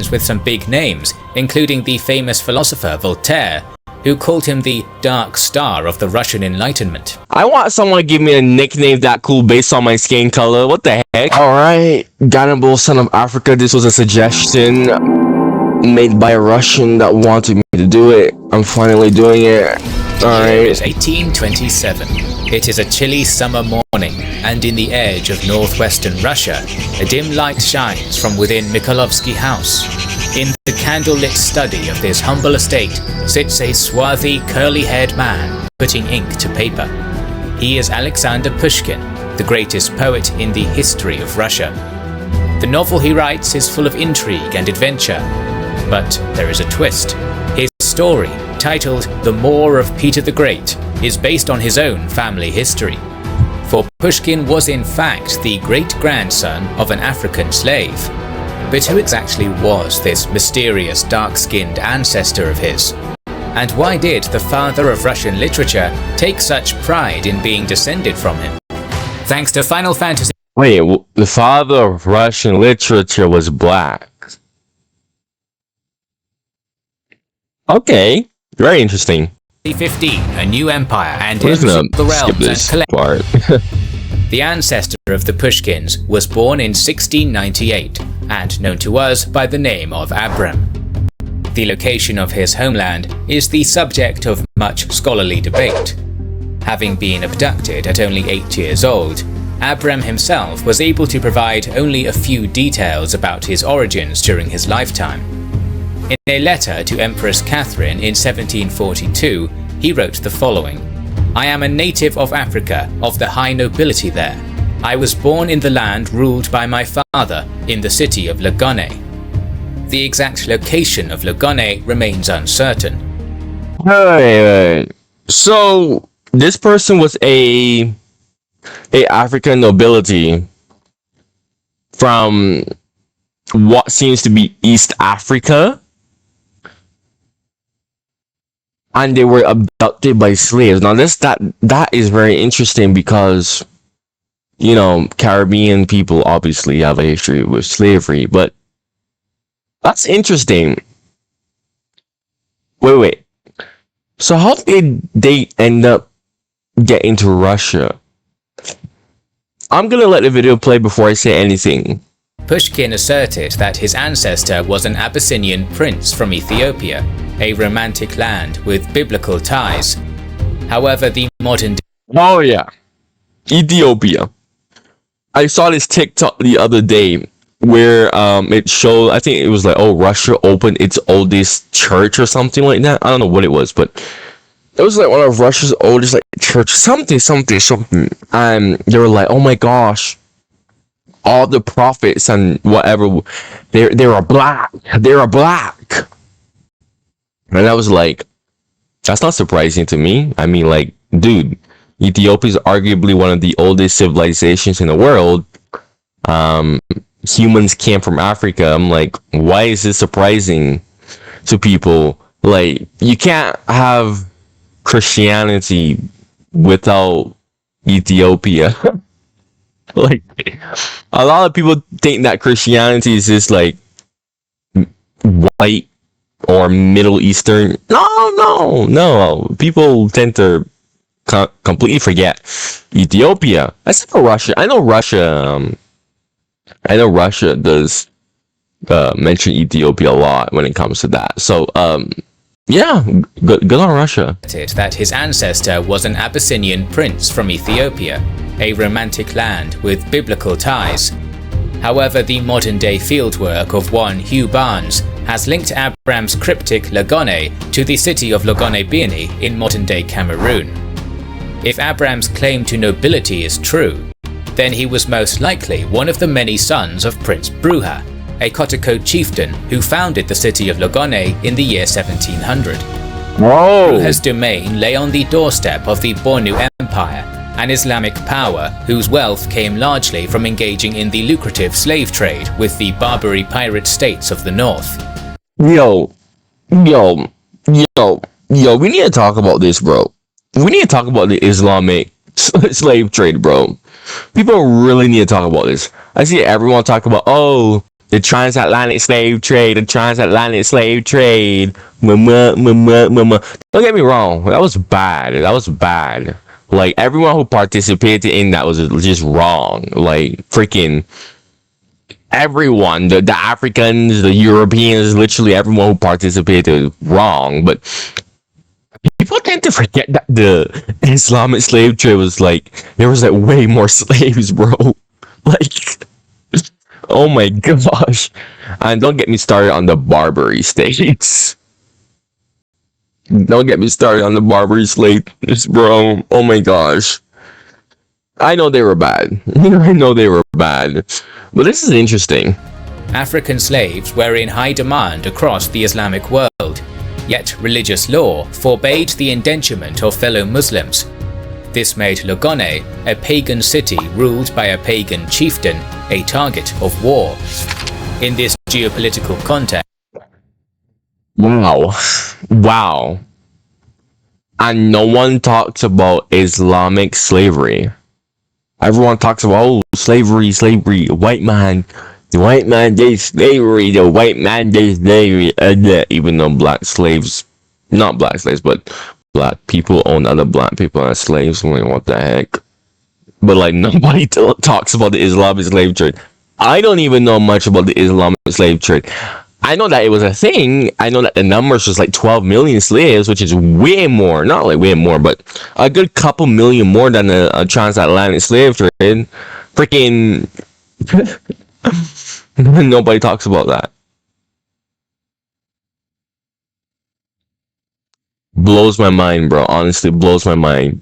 friends with some big names, including the famous philosopher Voltaire, who called him the Dark Star of the Russian Enlightenment. I want someone to give me a nickname that cool based on my skin color. What the heck? Alright, Gannibal, Son of Africa. This was a suggestion made by a Russian that wanted me to do it. I'm finally doing it. Alright. It is 1827. It is a chilly summer morning, and in the edge of northwestern Russia, a dim light shines from within Mikhailovsky House. In the candlelit study of this humble estate sits a swarthy, curly-haired man putting ink to paper. He is Alexander Pushkin, the greatest poet in the history of Russia. The novel he writes is full of intrigue and adventure, but there is a twist. His story, titled The Moor of Peter the Great, is based on his own family history. For Pushkin was in fact the great-grandson of an African slave. But who exactly was this mysterious dark-skinned ancestor of his? And why did the father of Russian literature take such pride in being descended from him? Thanks to Final Fantasy... Wait, the father of Russian literature was black. Okay, very interesting. 15, a new empire, and We're ends gonna the realms skip this and part. The ancestor of the Pushkins was born in 1698 and known to us by the name of Abram. The location of his homeland is the subject of much scholarly debate. Having been abducted at only 8 years old, Abram himself was able to provide only a few details about his origins during his lifetime. In a letter to Empress Catherine in 1742, he wrote the following: "I am a native of Africa, of the high nobility there. I was born in the land ruled by my father, in the city of Lagone." The exact location of Lagone remains uncertain. Wait. So this person was a African nobility from what seems to be East Africa, and they were abducted by slaves. Now that is very interesting because, you know, Caribbean people obviously have a history with slavery, but that's interesting. Wait. So how did they end up getting to Russia? I'm gonna let the video play before I say anything. Pushkin asserted that his ancestor was an Abyssinian prince from Ethiopia, a romantic land with biblical ties. However, the modern Oh yeah, Ethiopia. I saw this TikTok the other day where it showed, I think it was like, oh, Russia opened its oldest church or something like that. I don't know what it was, but it was like one of Russia's oldest like church, something. And they were like, oh my gosh, all the prophets and whatever, they are black. And I was like, that's not surprising to me. I mean, like, dude, Ethiopia is arguably one of the oldest civilizations in the world. Humans came from Africa. I'm like, why is this surprising to people? Like, you can't have Christianity without Ethiopia. Like, a lot of people think that Christianity is just like white or Middle Eastern. No. People tend to completely forget Ethiopia. Except for Russia. I know Russia does mention Ethiopia a lot when it comes to that. So, yeah, good on Russia. That his ancestor was an Abyssinian prince from Ethiopia, a romantic land with biblical ties. However, the modern-day fieldwork of one Hugh Barnes has linked Abram's cryptic Lagone to the city of Logone-Birni in modern-day Cameroon. If Abram's claim to nobility is true, then he was most likely one of the many sons of Prince Bruja, a Kotoko chieftain who founded the city of Logone in the year 1700. Whoa! Bruja's domain lay on the doorstep of the Bornu Empire, an Islamic power whose wealth came largely from engaging in the lucrative slave trade with the Barbary pirate states of the north. Yo, we need to talk about this, bro. We need to talk about the Islamic slave trade, bro. People really need to talk about this. I see everyone talk about, oh, The transatlantic slave trade, the transatlantic slave trade. Don't get me wrong, that was bad. That was bad. Like, everyone who participated in that was just wrong. Like, freaking everyone, the Africans, the Europeans, literally everyone who participated wrong. But people tend to forget that the Islamic slave trade was like, there was like way more slaves, bro. Like, oh my gosh. And don't get me started on the Barbary states. Don't get me started on the Barbary slaves, bro. Oh my gosh. I know they were bad. I know they were bad. But this is interesting. African slaves were in high demand across the Islamic world, yet religious law forbade the indenturement of fellow Muslims. This made Logone, a pagan city ruled by a pagan chieftain, a target of war. In this geopolitical context, Wow. And no one talks about Islamic slavery. Everyone talks about, oh, slavery, white man, the white man did slavery, the white man did slavery, even though black slaves, not black slaves, but black people own other black people as slaves. Like, what the heck? But like, nobody talks about the Islamic slave trade. I don't even know much about the Islamic slave trade. I know that it was a thing. I know that the numbers was like 12 million slaves, which is way more, not like way more, but a good couple million more than a transatlantic slave trade. Freaking nobody talks about that. Blows my mind, bro. Honestly, blows my mind.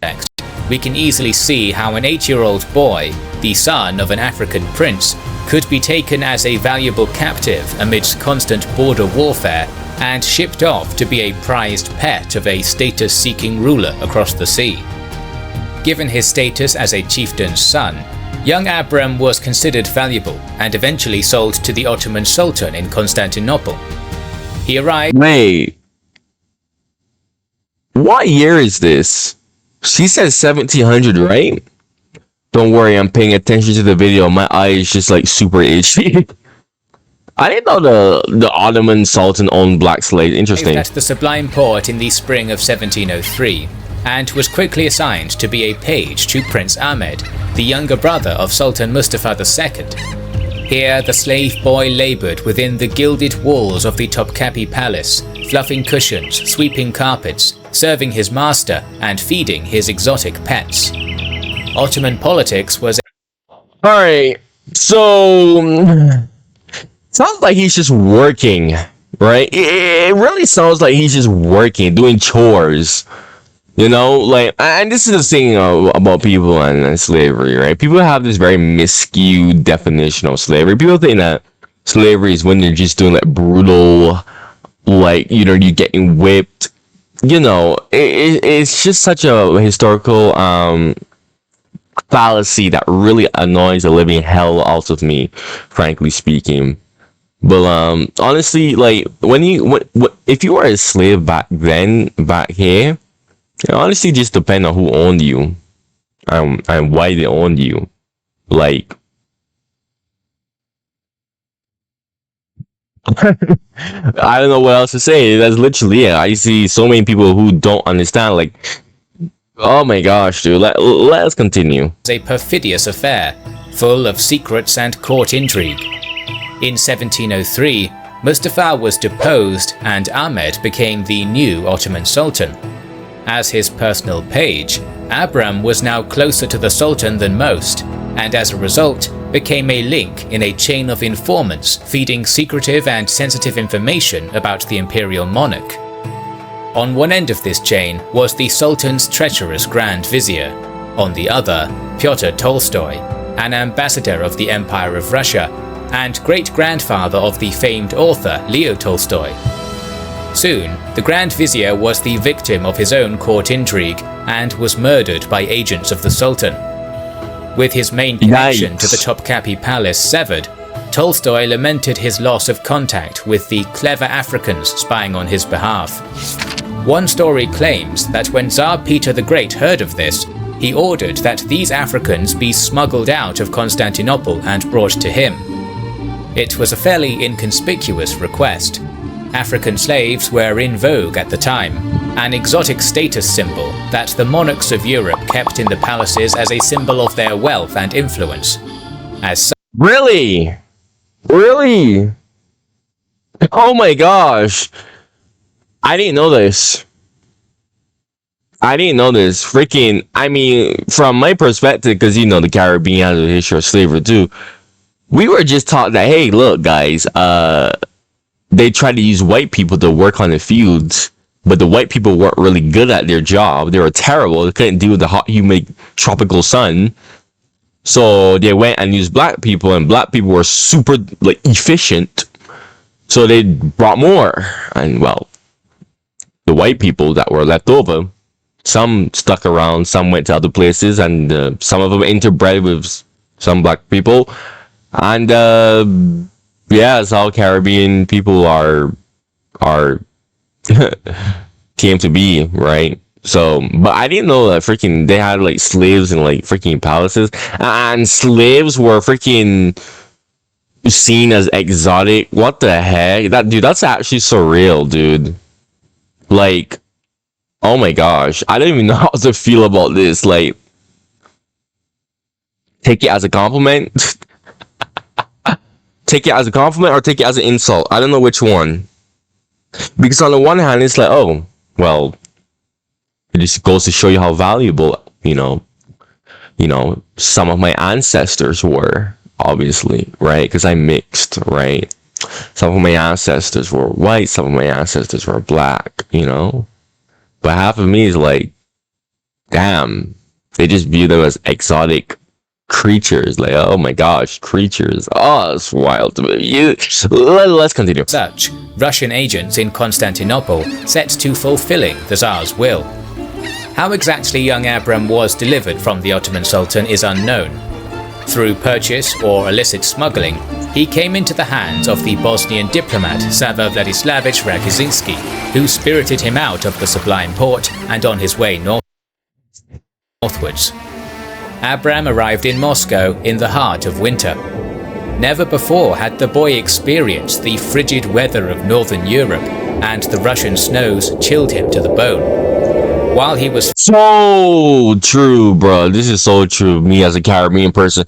we can easily see how an 8-year-old boy, the son of an African prince, could be taken as a valuable captive amidst constant border warfare and shipped off to be a prized pet of a status-seeking ruler across the sea. Given his status as a chieftain's son, young Abram was considered valuable and eventually sold to the Ottoman Sultan in Constantinople. He arrived— Wait. What year is this? She said 1700, right? Don't worry, I'm paying attention to the video. My eye is just like super itchy. I didn't know the Ottoman Sultan owned black slaves. Interesting. At the Sublime Porte in the spring of 1703, and was quickly assigned to be a page to Prince Ahmed, the younger brother of Sultan Mustafa II. Here, the slave boy laboured within the gilded walls of the Topkapi palace, fluffing cushions, sweeping carpets, serving his master, and feeding his exotic pets. Ottoman politics was— Alright, so sounds like he's just working, right? It really sounds like he's just working, doing chores. You know, like, and this is the thing about people and slavery, right? People have this very miscued definition of slavery. People think that slavery is when they're just doing like brutal, like, you know, you're getting whipped. You know, it's just such a historical fallacy that really annoys the living hell out of me, frankly speaking. But honestly, like, if you were a slave back here, it honestly just depends on who owned you and why they owned you. Like, I don't know what else to say. That's literally it. I see so many people who don't understand. Like, oh my gosh, dude. Let's continue. A perfidious affair, full of secrets and court intrigue. In 1703, Mustafa was deposed and Ahmed became the new Ottoman Sultan. As his personal page, Abram was now closer to the Sultan than most, and as a result, became a link in a chain of informants feeding secretive and sensitive information about the imperial monarch. On one end of this chain was the Sultan's treacherous Grand Vizier, on the other, Pyotr Tolstoy, an ambassador of the Empire of Russia and great-grandfather of the famed author Leo Tolstoy. Soon, the Grand Vizier was the victim of his own court intrigue and was murdered by agents of the Sultan. With his main connection to the Topkapi Palace severed, Tolstoy lamented his loss of contact with the clever Africans spying on his behalf. One story claims that when Tsar Peter the Great heard of this, he ordered that these Africans be smuggled out of Constantinople and brought to him. It was a fairly inconspicuous request. African slaves were in vogue at the time, an exotic status symbol that the monarchs of Europe kept in the palaces as a symbol of their wealth and influence. As Really? Really? Oh my gosh. I didn't know this. I didn't know this. Freaking, I mean, from my perspective, because you know the Caribbean has a history of slavery too, we were just taught that, hey, look, guys, they tried to use white people to work on the fields, but the white people weren't really good at their job. They were terrible. They couldn't deal with the hot, humid, tropical sun. So they went and used black people, and black people were super like efficient. So they brought more, and well, the white people that were left over, some stuck around, some went to other places, and some of them interbred with some black people, and yeah, that's how Caribbean people are came to be, right? So, but I didn't know that freaking they had like slaves in like freaking palaces, and slaves were freaking seen as exotic. What the heck? That's actually surreal, dude. Like, oh my gosh, I don't even know how to feel about this. Like, take it as a compliment. Take it as a compliment or take it as an insult. I don't know which one. Because on the one hand, it's like, oh, well, it just goes to show you how valuable, some of my ancestors were, obviously, right? Because I'm mixed, right? Some of my ancestors were white, some of my ancestors were black, But half of me is like, damn, they just view them as exotic creatures. Like, oh my gosh, creatures. Oh, it's wild. Let's continue. such, Russian agents in Constantinople set to fulfilling the Tsar's will. How exactly young Abram was delivered from the Ottoman Sultan is unknown. Through purchase or illicit smuggling, he came into the hands of the Bosnian diplomat Sava Vladislavich Rakosinski, who spirited him out of the Sublime Porte and on his way northwards. Abram arrived in Moscow in the heart of winter. Never before had the boy experienced the frigid weather of northern Europe, and the Russian snows chilled him to the bone. While he was so true, bro. This is so true. Me as a Caribbean person,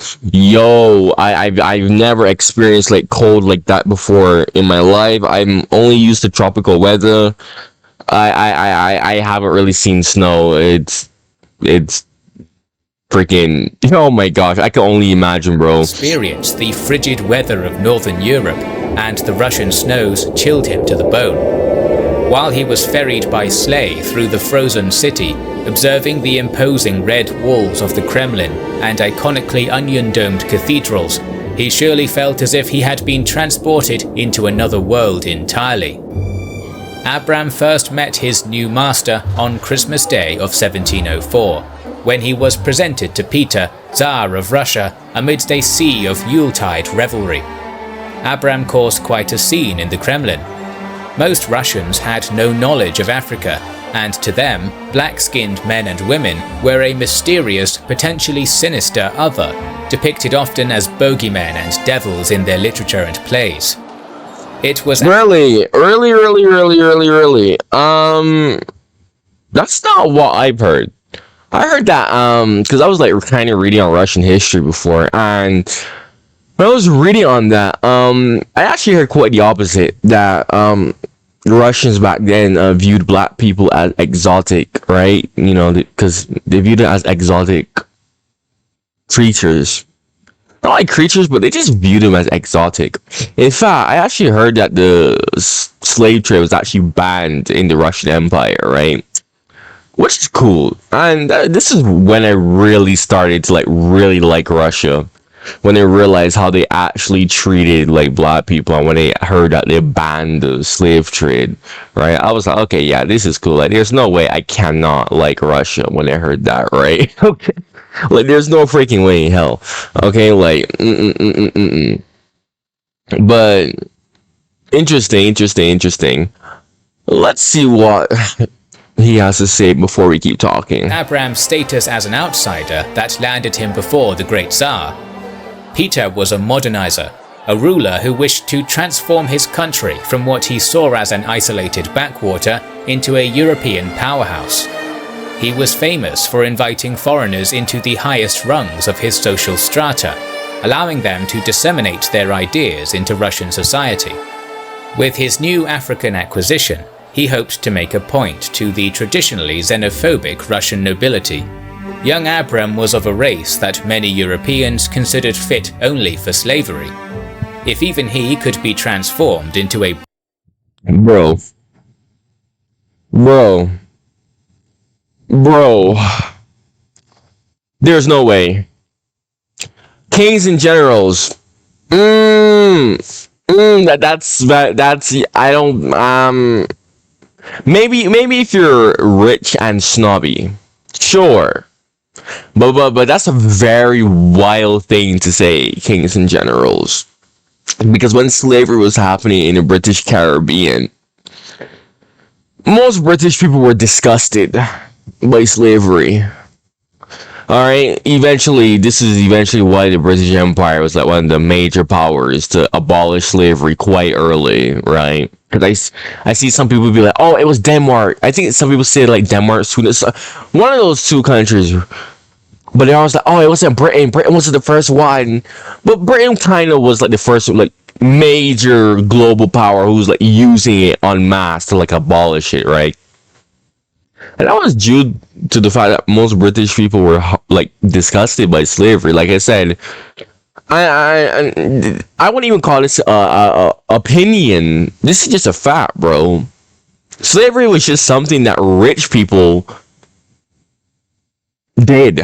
I've never experienced like cold like that before in my life. I'm only used to tropical weather. I haven't really seen snow. It's freaking, oh my gosh, I can only imagine, bro. Experienced the frigid weather of northern Europe, and the Russian snows chilled him to the bone. While he was ferried by sleigh through the frozen city, observing the imposing red walls of the Kremlin and iconically onion-domed cathedrals, he surely felt as if he had been transported into another world entirely. Abram first met his new master on Christmas Day of 1704, when he was presented to Peter, Tsar of Russia, amidst a sea of Yuletide revelry. Abram caused quite a scene in the Kremlin. Most Russians had no knowledge of Africa, and to them, black-skinned men and women were a mysterious, potentially sinister other, depicted often as bogeymen and devils in their literature and plays. It was Really? That's not what I've heard. I heard that because I was like kind of reading on Russian history before, and when I was reading on that, I actually heard quite the opposite, that Russians back then viewed black people as exotic, right? Because they viewed it as exotic creatures. Not like creatures, but they just viewed them as exotic. In fact, I actually heard that the slave trade was actually banned in the Russian Empire, right? Which is cool. And this is when I really started to really like Russia. When they realized how they actually treated like black people, and when they heard that they banned the slave trade, right? I was like, okay, yeah, this is cool. Like, there's no way I cannot like Russia when I heard that, right? Okay. Like, there's no freaking way in hell. Okay, like, But interesting. Let's see what he has to say before we keep talking. Abram's status as an outsider that landed him before the great Tsar. Peter was a modernizer, a ruler who wished to transform his country from what he saw as an isolated backwater into a European powerhouse. He was famous for inviting foreigners into the highest rungs of his social strata, allowing them to disseminate their ideas into Russian society. With his new African acquisition, he hoped to make a point to the traditionally xenophobic Russian nobility. Young Abram was of a race that many Europeans considered fit only for slavery. If even he could be transformed into a Bro. There's no way. Kings and generals. That's I don't maybe if you're rich and snobby, sure. But that's a very wild thing to say, kings and generals. Because when slavery was happening in the British Caribbean, most British people were disgusted by slavery. Alright, this is eventually why the British Empire was like one of the major powers to abolish slavery quite early, right? Because I see some people be like, oh, it was Denmark. I think some people say like Denmark, Sweden, one of those two countries. But they always like, oh, it wasn't Britain. Britain was the first one. But Britain kind of was like the first like major global power who was like using it en masse to like abolish it, right? And that was due to the fact that most British people were like disgusted by slavery. Like I said, I wouldn't even call this opinion. This is just a fact, bro. Slavery was just something that rich people did.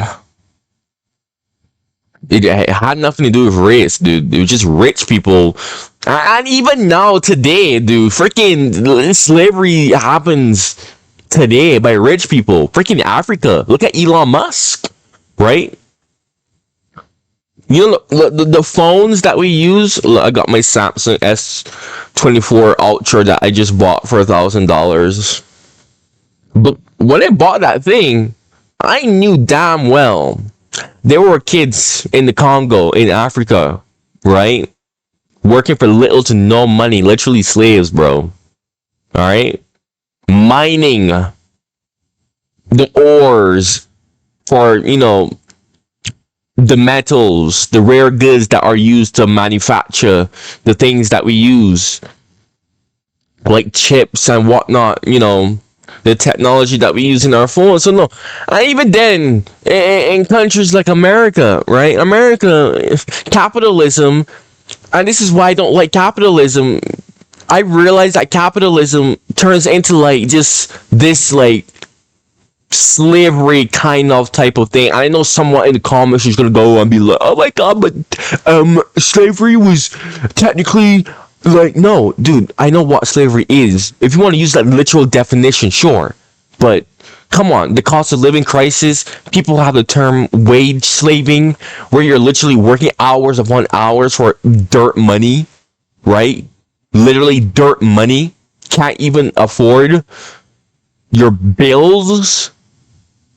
It had nothing to do with race, dude. It was just rich people. And even now, today, dude, freaking slavery happens today by rich people. Freaking Africa. Look at Elon Musk, right? You know, the phones that we use, I got my Samsung S24 Ultra that I just bought for $1,000. But when I bought that thing, I knew damn well there were kids in the Congo, in Africa, right? Working for little to no money, literally slaves, bro. Alright? Mining the ores for, you know, the metals, the rare goods that are used to manufacture the things that we use, like chips and whatnot, you know, the technology that we use in our phones. So no, and even then, in countries like America, right? America, capitalism, and this is why I don't like capitalism. I realize that capitalism turns into like just this like slavery kind of type of thing. I know someone in the comments is gonna go and be like, oh my god, but slavery was technically like, no, dude, I know what slavery is. If you want to use that literal definition, sure, but come on, the cost of living crisis, people have the term wage slaving, where you're literally working hours upon hours for dirt money, right? Literally dirt money. Can't even afford your bills,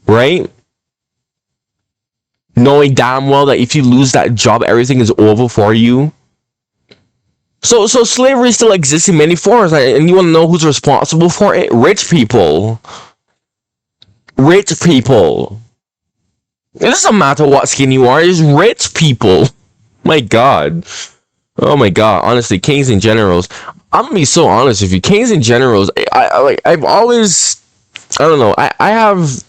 right? Knowing damn well that if you lose that job, everything is over for you. So slavery still exists in many forms, and you want to know who's responsible for it? Rich people. Rich people. It doesn't matter what skin you are, it's rich people. My god. Oh my god, honestly, kings and generals. I'm gonna be so honest with you. Kings and generals, I've always, I don't know, I have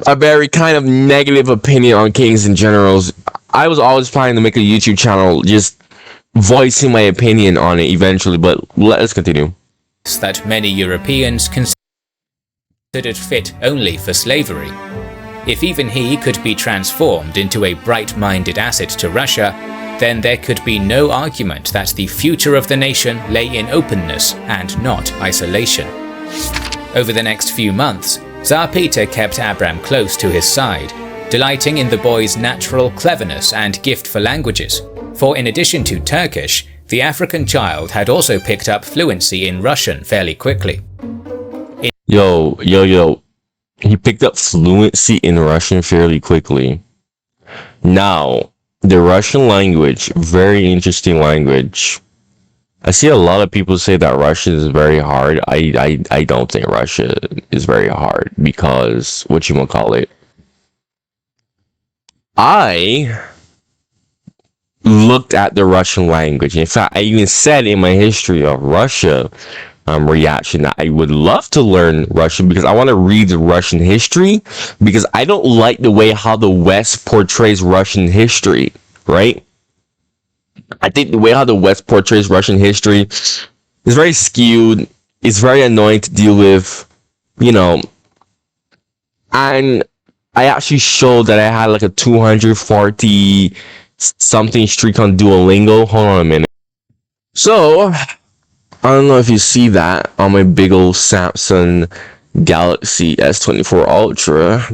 a very kind of negative opinion on kings and generals. I was always planning to make a YouTube channel just voicing my opinion on it eventually, but let's continue. That many Europeans considered fit only for slavery. If even he could be transformed into a bright-minded asset to Russia, then there could be no argument that the future of the nation lay in openness and not isolation. Over the next few months, Tsar Peter kept Abram close to his side, delighting in the boy's natural cleverness and gift for languages. For in addition to Turkish, the African child had also picked up fluency in Russian fairly quickly. Yo. He picked up fluency in Russian fairly quickly. Now, The Russian language, very interesting language. I see a lot of people say that Russian is very hard. I don't think Russian is very hard because what you want to call it. I looked at the Russian language. In fact, I even said in my history of Russia reaction that I would love to learn Russian because I want to read the Russian history because I don't like the way how the West portrays Russian history, right? I think the way how the West portrays Russian history is very skewed. It's very annoying to deal with, you know. And I actually showed that I had like a 240 something streak on Duolingo. Hold on a minute. So, I don't know if you see that on my big old Samsung Galaxy S24 Ultra.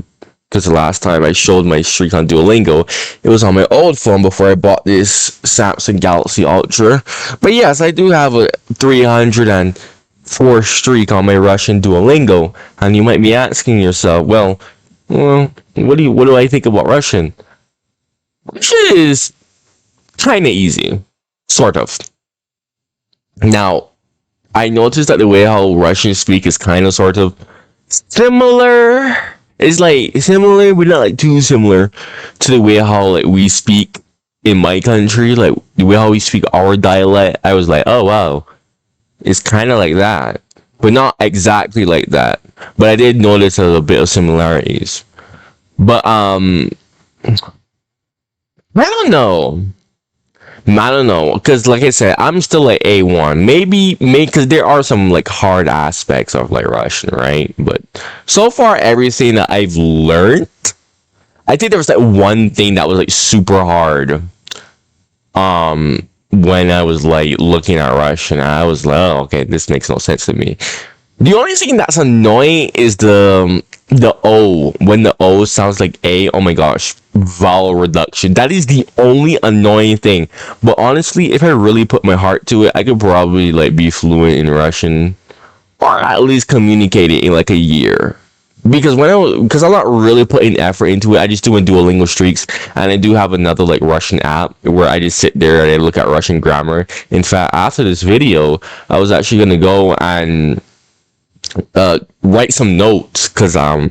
Because the last time I showed my streak on Duolingo, it was on my old phone before I bought this Samsung Galaxy Ultra. But yes, I do have a 304 streak on my Russian Duolingo. And you might be asking yourself, well, what do I think about Russian? Russian is kind of easy, sort of. Now, I noticed that the way how Russians speak is kind of sort of similar. It's like similar, but not like too similar to the way how like we speak in my country. Like the way how we speak our dialect. I was like, oh wow, it's kind of like that, but not exactly like that. But I did notice a little bit of similarities. But I don't know. I don't know, because like I said, I'm still like A1. Maybe, because there are some like hard aspects of like Russian, right? But so far, everything that I've learned, I think there was like one thing that was like super hard. When I was like looking at Russian, I was like, oh, okay, this makes no sense to me. The only thing that's annoying is the O. When the O sounds like A, oh my gosh, vowel reduction. That is the only annoying thing. But honestly, if I really put my heart to it, I could probably like be fluent in Russian, or at least communicate it in like a year. Because I'm not really putting effort into it. I just doing Duolingo streaks, and I do have another like Russian app where I just sit there and I look at Russian grammar. In fact, after this video, I was actually gonna go and write some notes because I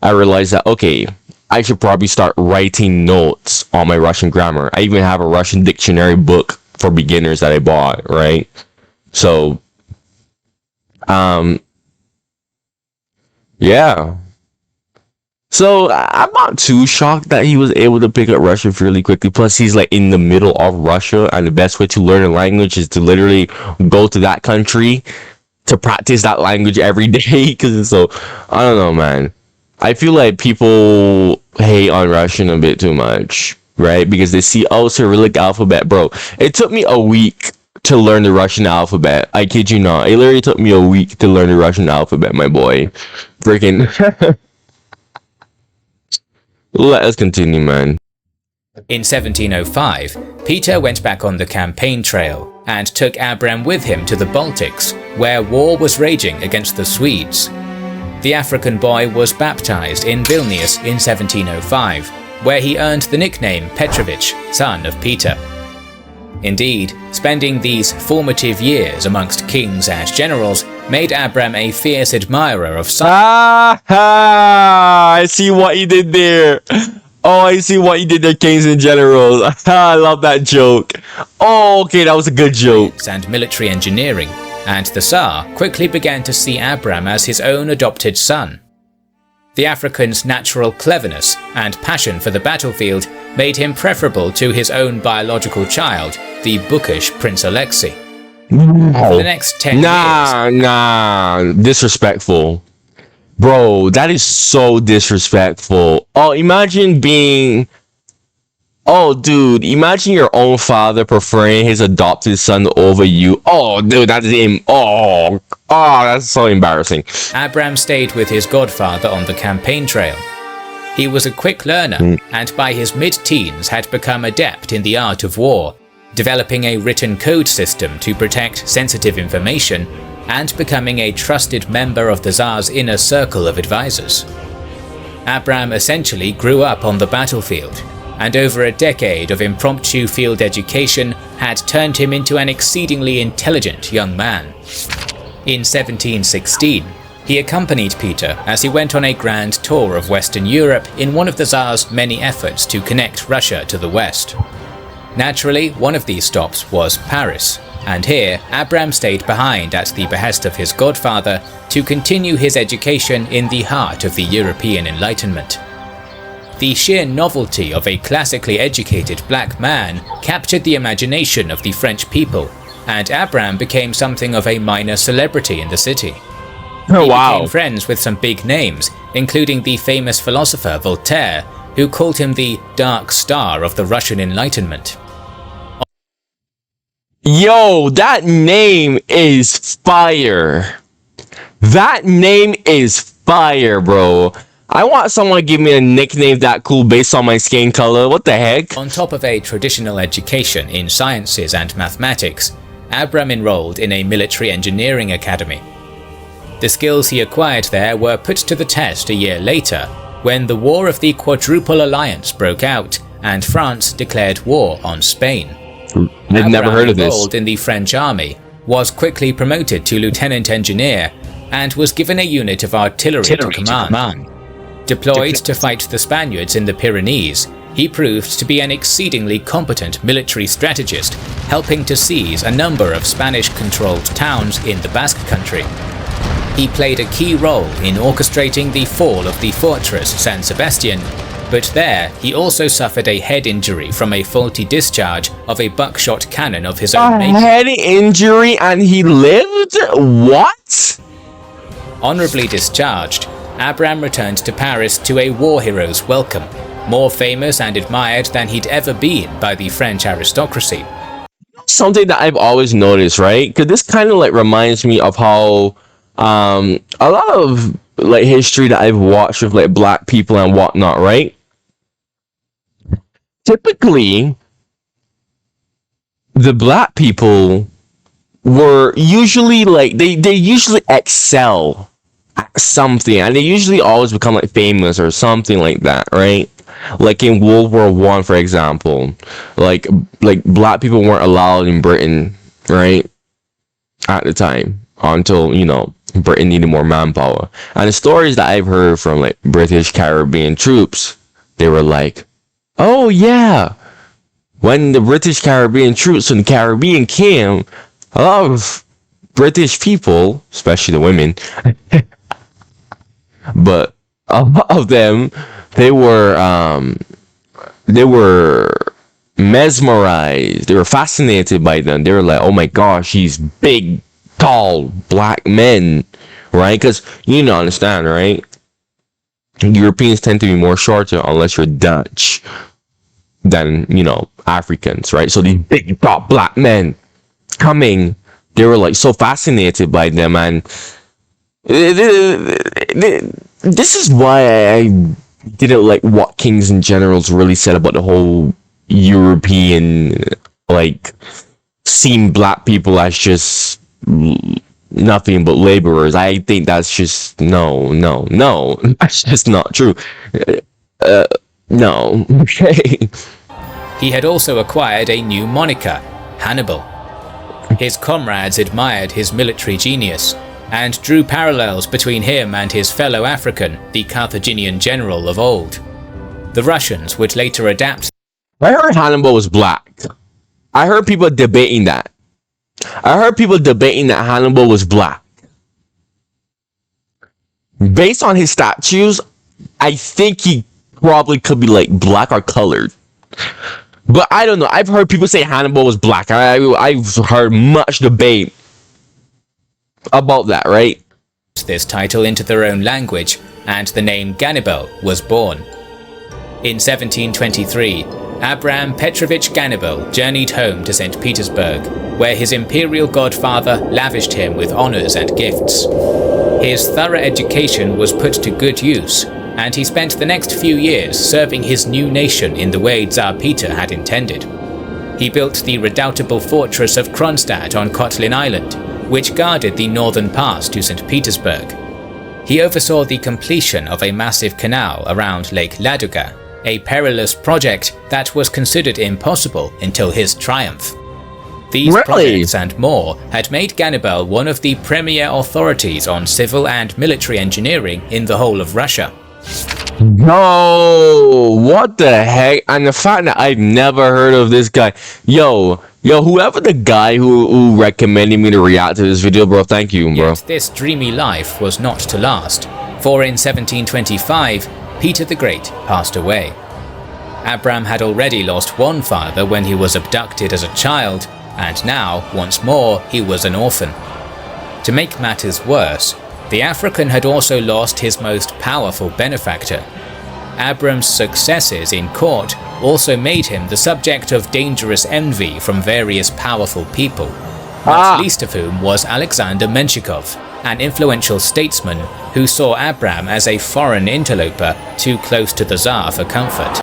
realized that okay, I should probably start writing notes on my Russian grammar. I even have a Russian dictionary book for beginners that I bought, right? So yeah. So I'm not too shocked that he was able to pick up Russian fairly quickly. Plus, he's like in the middle of Russia, and the best way to learn a language is to literally go to that country to practice that language every day. Because so, I don't know, man. I feel like people hate on Russian a bit too much, right? Because they see, oh, Cyrillic alphabet, bro. It took me a week to learn the Russian alphabet. I kid you not. It literally took me a week to learn the Russian alphabet, my boy. Freaking. Let us continue, man. In 1705, Peter went back on the campaign trail and took Abram with him to the Baltics, where war was raging against the Swedes. The African boy was baptized in Vilnius in 1705, where he earned the nickname Petrovich, son of Peter. Indeed, spending these formative years amongst kings and generals made Abram a fierce admirer of I see what you did there. Oh, I see what you did there, kings and generals. I love that joke. Oh, okay, that was a good joke. And military engineering, and the Tsar quickly began to see Abram as his own adopted son. The African's natural cleverness and passion for the battlefield made him preferable to his own biological child, the bookish Prince Alexei. For the next 10 years... Disrespectful. Bro, that is so disrespectful. Oh, imagine being... Oh, dude, imagine your own father preferring his adopted son over you. Oh, dude, that is him. Oh, that's so embarrassing. Abram stayed with his godfather on the campaign trail. He was a quick learner, and by his mid-teens had become adept in the art of war, developing a written code system to protect sensitive information, and becoming a trusted member of the Tsar's inner circle of advisors. Abram essentially grew up on the battlefield. and over a decade of impromptu field education had turned him into an exceedingly intelligent young man. In 1716, he accompanied Peter as he went on a grand tour of Western Europe in one of the Tsar's many efforts to connect Russia to the West. Naturally, one of these stops was Paris, and here Abram stayed behind at the behest of his godfather to continue his education in the heart of the European Enlightenment. The sheer novelty of a classically educated black man captured the imagination of the French people, and Abram became something of a minor celebrity in the city. Oh, He wow. became friends with some big names, including the famous philosopher Voltaire, who called him the Dark Star of the Russian Enlightenment. Yo, that name is fire. That name is fire, bro. I want someone to give me a nickname that cool based on my skin color. What the heck? On top of a traditional education in sciences and mathematics, Abram enrolled in a military engineering academy. The skills he acquired there were put to the test a year later, when the War of the Quadruple Alliance broke out and France declared war on Spain. I've never heard of this. Enrolled in the French army, was quickly promoted to lieutenant engineer, and was given a unit of artillery to command. Deployed to fight the Spaniards in the Pyrenees, he proved to be an exceedingly competent military strategist, helping to seize a number of Spanish-controlled towns in the Basque Country. He played a key role in orchestrating the fall of the fortress San Sebastian, but there he also suffered a head injury from a faulty discharge of a buckshot cannon of his own A making. head injury and he lived? What? Honorably discharged, Abram returned to Paris to a war hero's welcome, more famous and admired than he'd ever been by the French aristocracy. Something that I've always noticed, right? Because this kind of like reminds me of how a lot of like history that I've watched with like black people and whatnot, right? Typically, the black people were usually like they usually excel at something, and they usually always become like famous or something like that, right? Like in World War One, for example, like black people weren't allowed in Britain, right? At the time, until Britain needed more manpower. And the stories that I've heard from like British Caribbean troops, they were like, oh yeah, when the British Caribbean troops from the Caribbean came, a lot of British people, especially the women, but a lot of them, they were mesmerized. They were fascinated by them. They were like, oh my gosh, these big, tall black men, right? Because you don't understand, right? Europeans tend to be more shorter unless you're Dutch than Africans, right? So these big, tall black men coming, they were like so fascinated by them, and this is why I didn't like what Kings and Generals really said about the whole European, like, seeing black people as just nothing but laborers. I think that's just no. That's just not true. No. Okay. He had also acquired a new moniker, Hannibal. His comrades admired his military genius and drew parallels between him and his fellow African, the Carthaginian general of old. The Russians would later adapt. I heard Hannibal was black. I heard people debating that. Hannibal was black. Based on his statues, I think he probably could be like black or colored. But I don't know. I've heard people say Hannibal was black. I've heard much debate about that, right? This title into their own language, and the name Ganibal was born. In 1723, Abram Petrovich Ganibal journeyed home to Saint Petersburg, where his imperial godfather lavished him with honors and gifts. His thorough education was put to good use, and he spent the next few years serving his new nation in the way Tsar Peter had intended. He built the redoubtable fortress of Kronstadt on Kotlin Island, which guarded the northern pass to St. Petersburg. He oversaw the completion of a massive canal around Lake Ladoga, a perilous project that was considered impossible until his triumph. These projects and more had made Ganibal one of the premier authorities on civil and military engineering in the whole of Russia. Yo, what the heck? And the fact that I've never heard of this guy. Yo, whoever the guy who recommended me to react to this video, bro, thank you, bro. Yet this dreamy life was not to last, for in 1725, Peter the Great passed away. Abram had already lost one father when he was abducted as a child, and now, once more, he was an orphan. To make matters worse, the African had also lost his most powerful benefactor. Abram's successes in court also made him the subject of dangerous envy from various powerful people, not least of whom was Alexander Menshikov, an influential statesman who saw Abram as a foreign interloper too close to the Tsar for comfort.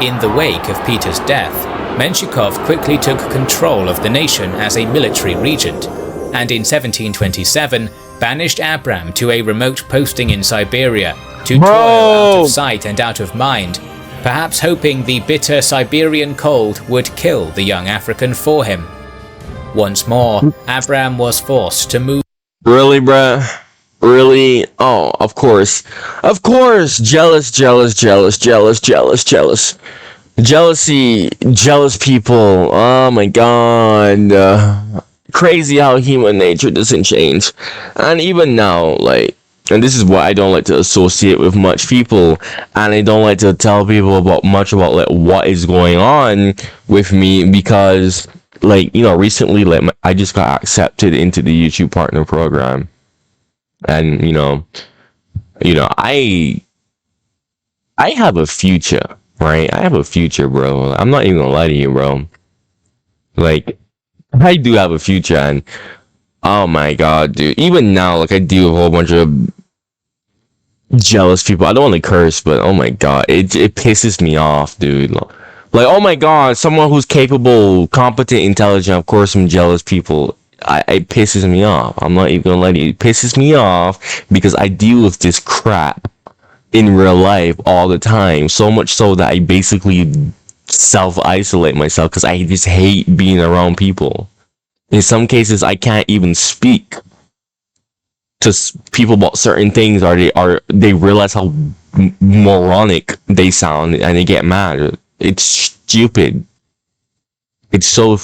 In the wake of Peter's death, Menshikov quickly took control of the nation as a military regent, and in 1727 banished Abram to a remote posting in Siberia to toil out of sight and out of mind, perhaps hoping the bitter Siberian cold would kill the young African for him. Once more, Abram was forced to move. Really, bruh? Really? Oh, of course. Of course! Jealous. Jealousy, jealous people. Oh my god. Crazy how human nature doesn't change. And even now, like, and this is why I don't like to associate with much people, and I don't like to tell people about like what is going on with me, because like, you know, recently, like, I just got accepted into the YouTube partner program, and you know I have a future, right? I have a future, bro. I'm not even gonna lie to you, bro. Like, I do have a future, and oh my god, dude. Even now, like, I deal with a whole bunch of jealous people. I don't want to curse, but oh my god, it pisses me off, dude. Like, oh my god, someone who's capable, competent, intelligent. Of course, some jealous people. It pisses me off. I'm not even gonna lie to you. It pisses me off because I deal with this crap in real life all the time. So much so that I basically self-isolate myself because I just hate being around people. In some cases, I can't even speak to people about certain things, or they realize how moronic they sound and they get mad. It's stupid. It's so...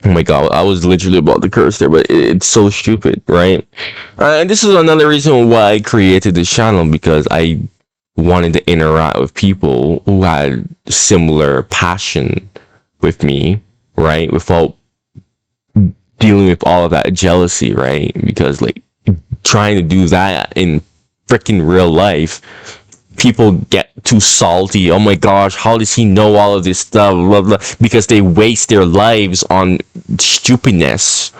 Oh my god, I was literally about to curse there, but it's so stupid, right? And this is another reason why I created this channel, because I wanted to interact with people who had similar passion with me, right? Without dealing with all of that jealousy, right? Because, like, trying to do that in freaking real life, people get too salty. Oh my gosh, how does he know all of this stuff? Blah, blah. Because they waste their lives on stupidness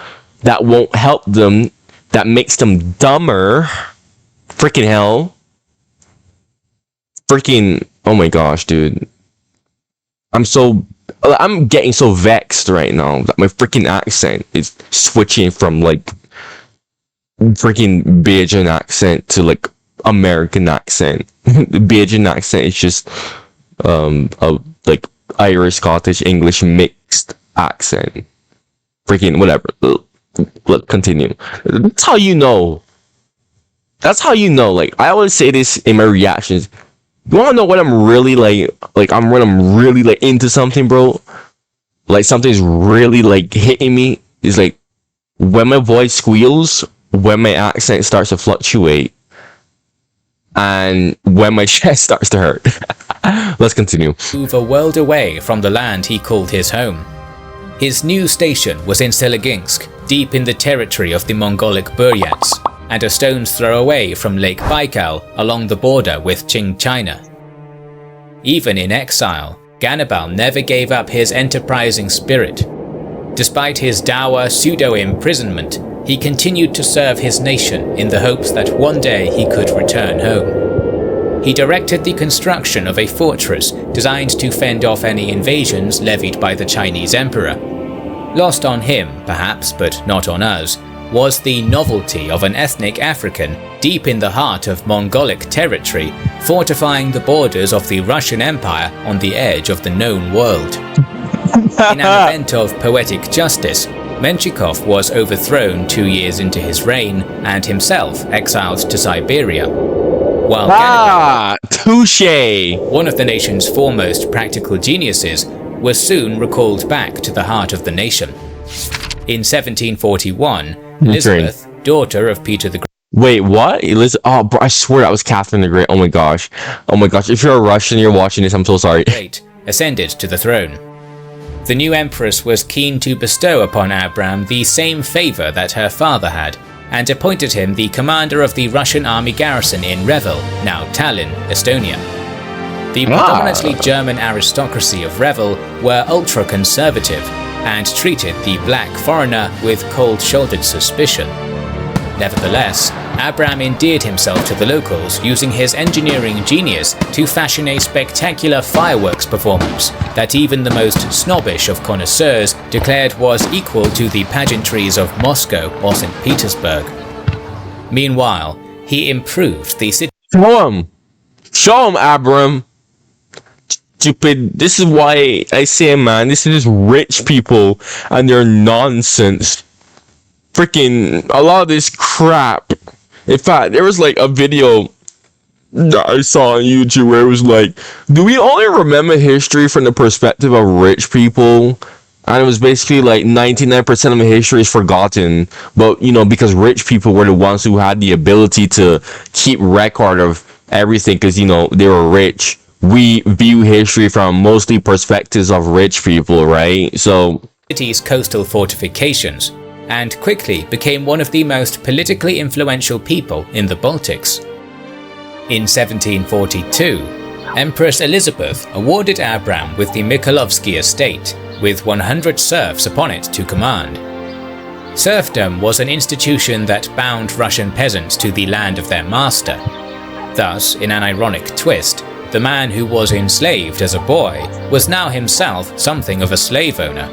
that won't help them, that makes them dumber. Freaking hell. Freaking, oh my gosh, dude. I'm getting so vexed right now that my freaking accent is switching from, like, freaking Bajan accent to, like, American accent. The Bajan accent is just a, like, Irish, Scottish, English mixed accent. Freaking whatever. Let's continue. That's how you know. That's how you know. Like, I always say this in my reactions. You wanna know what I'm really when I'm really, like, into something, bro? Like, something's really, like, hitting me. Is like when my voice squeals, when my accent starts to fluctuate, and when my chest starts to hurt. Let's continue. Move a world away from the land he called his home. His new station was in Seleginsk, deep in the territory of the Mongolic Buryats, and a stone's throw away from Lake Baikal along the border with Qing China. Even in exile, Ganibal never gave up his enterprising spirit. Despite his dour pseudo-imprisonment, he continued to serve his nation in the hopes that one day he could return home. He directed the construction of a fortress designed to fend off any invasions levied by the Chinese emperor. Lost on him, perhaps, but not on us, was the novelty of an ethnic African deep in the heart of Mongolic territory, fortifying the borders of the Russian Empire on the edge of the known world. In an event of poetic justice, Menshikov was overthrown 2 years into his reign and himself exiled to Siberia. While touche! One of the nation's foremost practical geniuses, was soon recalled back to the heart of the nation. In 1741, Elizabeth, daughter of Peter the Great. Wait, what? Oh, bro, I swear that was Catherine the Great. Oh my gosh. If you're a Russian, you're watching this, I'm so sorry. Ascended to the throne. The new empress was keen to bestow upon Abram the same favor that her father had, and appointed him the commander of the Russian army garrison in Revel, now Tallinn, Estonia. The predominantly German aristocracy of Revel were ultra-conservative and treated the black foreigner with cold-shouldered suspicion. Nevertheless, Abram endeared himself to the locals using his engineering genius to fashion a spectacular fireworks performance that even the most snobbish of connoisseurs declared was equal to the pageantries of Moscow or Saint Petersburg. Meanwhile, he improved the city. Show him, Abram. Stupid. This is why I say, man, this is rich people and their nonsense. Freaking a lot of this crap. In fact, there was like a video that I saw on YouTube where it was like, do we only remember history from the perspective of rich people? And it was basically like 99% of the history is forgotten. But, you know, because rich people were the ones who had the ability to keep record of everything because, you know, they were rich. We view history from mostly perspectives of rich people, right? So city's coastal fortifications, and quickly became one of the most politically influential people in the Baltics. In 1742, Empress Elizabeth awarded Abram with the Mikhailovsky estate, with 100 serfs upon it to command. Serfdom was an institution that bound Russian peasants to the land of their master. Thus, in an ironic twist, the man who was enslaved as a boy was now himself something of a slave owner.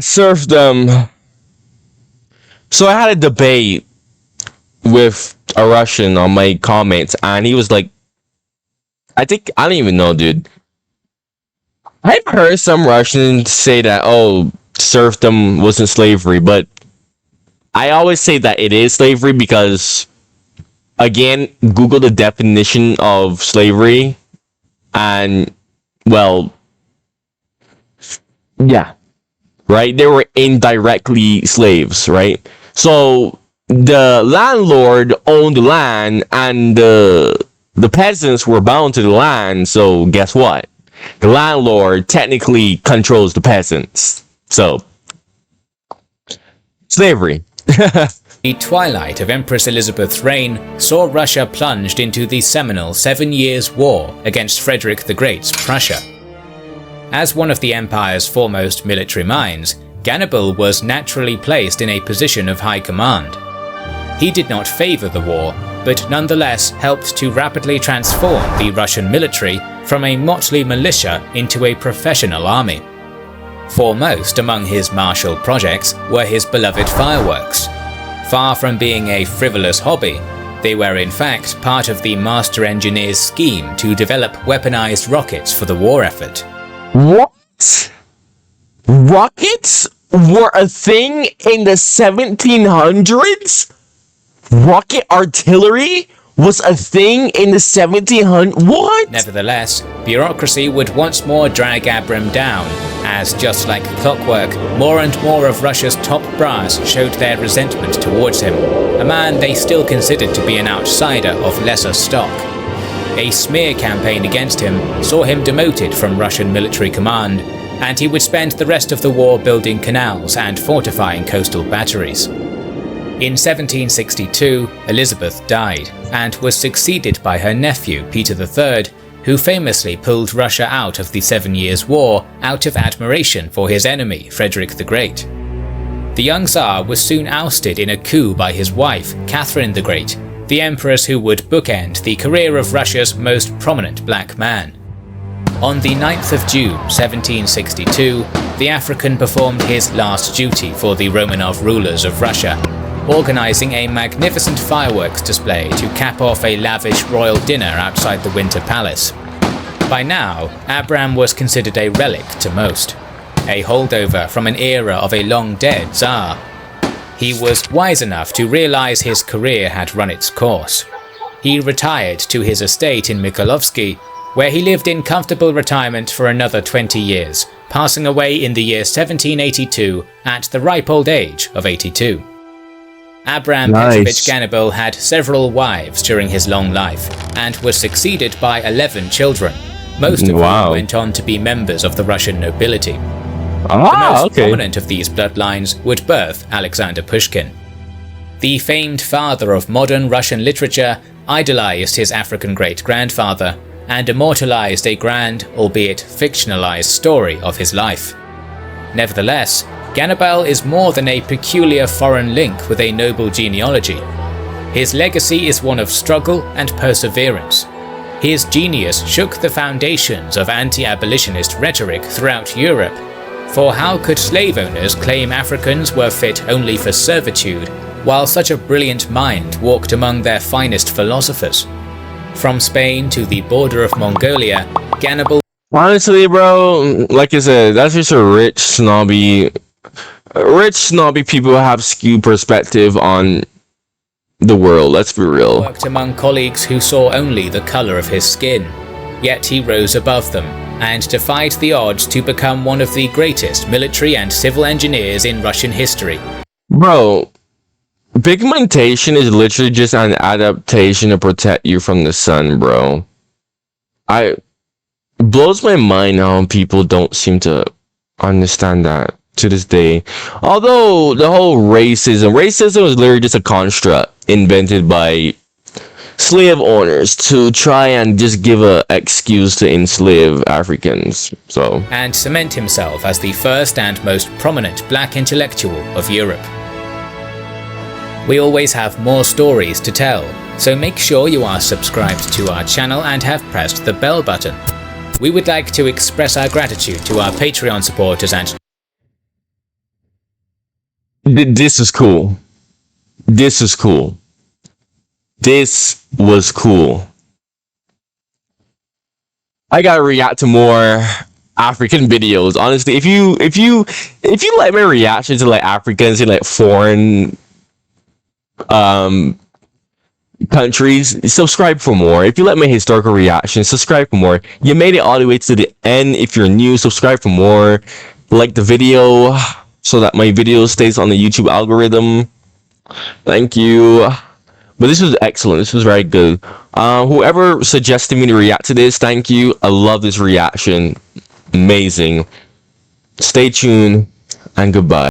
Serfdom. So I had a debate with a Russian on my comments, and he was like, I don't even know, dude. I've heard some Russians say that, oh, serfdom wasn't slavery, but I always say that it is slavery because, again, Google the definition of slavery, and, well, yeah. Right? They were indirectly slaves, right? So the landlord owned the land and the peasants were bound to the land. So guess what? The landlord technically controls the peasants. So slavery. The twilight of Empress Elizabeth's reign saw Russia plunged into the seminal 7 Years' War against Frederick the Great's Prussia. As one of the empire's foremost military minds, Hannibal was naturally placed in a position of high command. He did not favor the war, but nonetheless helped to rapidly transform the Russian military from a motley militia into a professional army. Foremost among his martial projects were his beloved fireworks. Far from being a frivolous hobby, they were in fact part of the master engineer's scheme to develop weaponized rockets for the war effort. What? Rockets were a thing in the 1700s? Rocket artillery was a thing in the 1700s? What? Nevertheless, bureaucracy would once more drag Abram down, as just like clockwork, more and more of Russia's top brass showed their resentment towards him, a man they still considered to be an outsider of lesser stock. A smear campaign against him saw him demoted from Russian military command, and he would spend the rest of the war building canals and fortifying coastal batteries. In 1762, Elizabeth died, and was succeeded by her nephew Peter III, who famously pulled Russia out of the 7 Years' War out of admiration for his enemy, Frederick the Great. The young Tsar was soon ousted in a coup by his wife, Catherine the Great, the empress who would bookend the career of Russia's most prominent black man. On the 9th of June 1762, the African performed his last duty for the Romanov rulers of Russia, organising a magnificent fireworks display to cap off a lavish royal dinner outside the Winter Palace. By now, Abram was considered a relic to most, a holdover from an era of a long-dead Tsar. He was wise enough to realise his career had run its course. He retired to his estate in Mikhailovsky, where he lived in comfortable retirement for another 20 years, passing away in the year 1782 at the ripe old age of 82. Abram Petrovich Ganibal had several wives during his long life and was succeeded by 11 children, most of whom went on to be members of the Russian nobility. The most prominent of these bloodlines would birth Alexander Pushkin. The famed father of modern Russian literature idolized his African great-grandfather and immortalized a grand, albeit fictionalized, story of his life. Nevertheless, Ganibal is more than a peculiar foreign link with a noble genealogy. His legacy is one of struggle and perseverance. His genius shook the foundations of anti-abolitionist rhetoric throughout Europe. For how could slave owners claim Africans were fit only for servitude, while such a brilliant mind walked among their finest philosophers? From Spain to the border of Mongolia, Ganibal... Honestly, bro, like I said, that's just a rich, snobby people have skewed perspective on the world, let's be real. Worked among colleagues who saw only the color of his skin. Yet he rose above them and defied the odds to become one of the greatest military and civil engineers in Russian history. Bro, pigmentation is literally just an adaptation to protect you from the sun, bro. It blows my mind how people don't seem to understand that to this day. Although the whole racism was literally just a construct invented by slave owners to try and just give an excuse to enslave Africans, so. And cement himself as the first and most prominent black intellectual of Europe. We always have more stories to tell, so make sure you are subscribed to our channel and have pressed the bell button. We would like to express our gratitude to our Patreon supporters and... This is cool. This is cool. This was cool. I gotta react to more African videos. Honestly, if you like my reaction to like Africans in like foreign countries, subscribe for more. If you like my historical reaction, subscribe for more. You made it all the way to the end. If you're new, subscribe for more. Like the video so that my video stays on the YouTube algorithm. Thank you. But this was excellent. This was very good. Whoever suggested me to react to this, thank you. I love this reaction. Amazing. Stay tuned and goodbye.